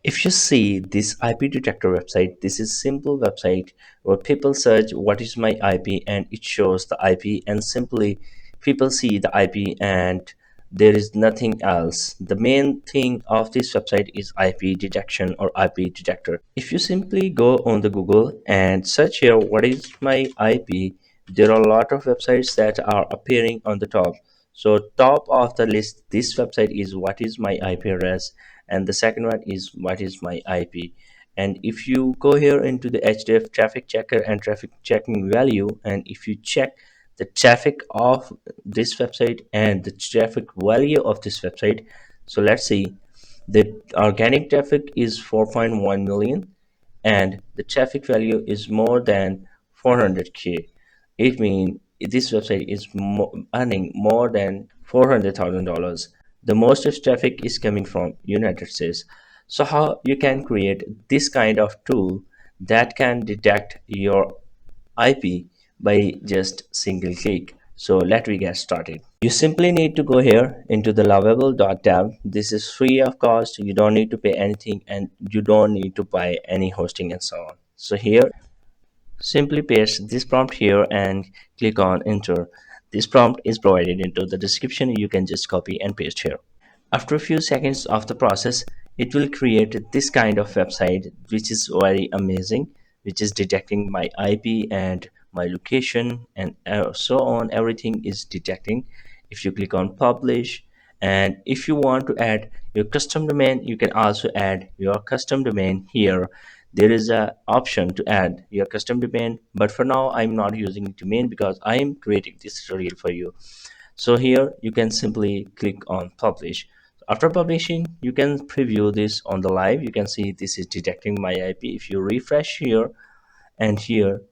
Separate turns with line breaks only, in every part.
If you see this IP detector website, this is simple website where people search what is my IP and it shows the IP, and simply people see the IP and there is nothing else. The main thing of this website is IP detection or IP detector. If you simply go on the Google and search here what is my IP, there are a lot of websites that are appearing on the top. So top of the list, this website is what is my IP address, and the second one is what is my IP. And if you go here into the hdf traffic checker and traffic checking value, and if you check the traffic of this website and the traffic value of this website, so let's see, the organic traffic is 4.1 million and the traffic value is more than 400k. It means this website is earning more than $400,000. The most of traffic is coming from United States. So how you can create this kind of tool that can detect your IP by just single click. So let me get started. You simply need to go here into the lovable tab. This is free of cost. You don't need to pay anything and you don't need to buy any hosting and so on. So here, simply paste this prompt here and click on enter. This prompt is provided into the description. You can just copy and paste here. After a few seconds of the process, it will create this kind of website, which is very amazing, which is detecting my IP and my location and so on. Everything is detecting. If you click on publish, and if you want to add your custom domain, you can also add your custom domain here. There is a option to add your custom domain, but for now I'm not using domain because I am creating this tutorial for you. So here you can simply click on publish. After publishing, you can preview this on the live. You can see this is detecting my IP. If you refresh here and here,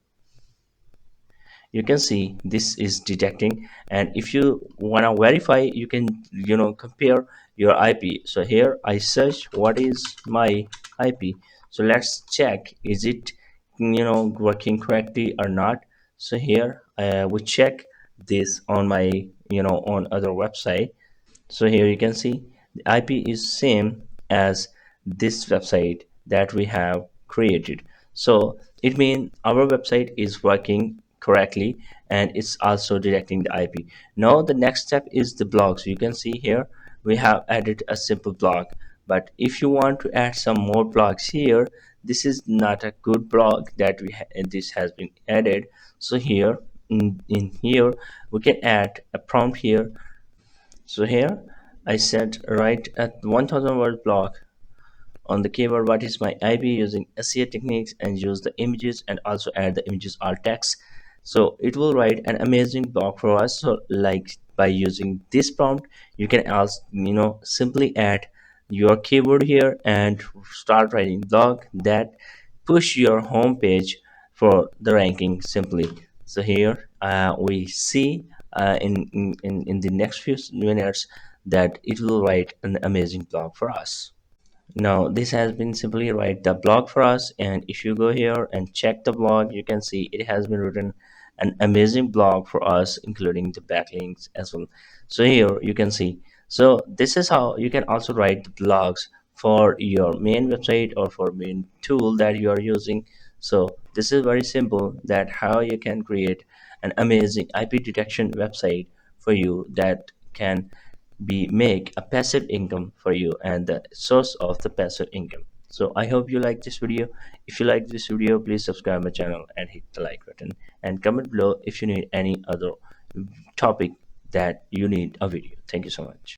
you can see this is detecting. And if you want to verify, you can compare your IP. So here I search what is my IP. So let's check, is it working correctly or not. So here we check this on my on other website. So here you can see the IP is same as this website that we have created. So it means our website is working correctly and it's also detecting the IP. Now the next step is the blogs. You can see here we have added a simple blog. But if you want to add some more blogs here, this is not a good blog that this has been added. So here in here we can add a prompt here. So here I said write a 1000 word blog on the keyword what is my IP using SEO techniques and use the images and also add the images alt text. So it will write an amazing blog for us. So like by using this prompt, you can also simply add your keyword here and start writing blog that push your home page for the ranking simply. So here we see in the next few minutes that it will write an amazing blog for us. Now this has been simply write the blog for us, and if you go here and check the blog, you can see it has been written an amazing blog for us, including the backlinks as well. So here you can see. So this is how you can also write the blogs for your main website or for main tool that you are using. So this is very simple that how you can create an amazing IP detection website for you that can be make a passive income for you and the source of the passive income. So I hope you like this video. If you like this video, please subscribe my channel and hit the like button and comment below if you need any other topic that you need a video. Thank you so much.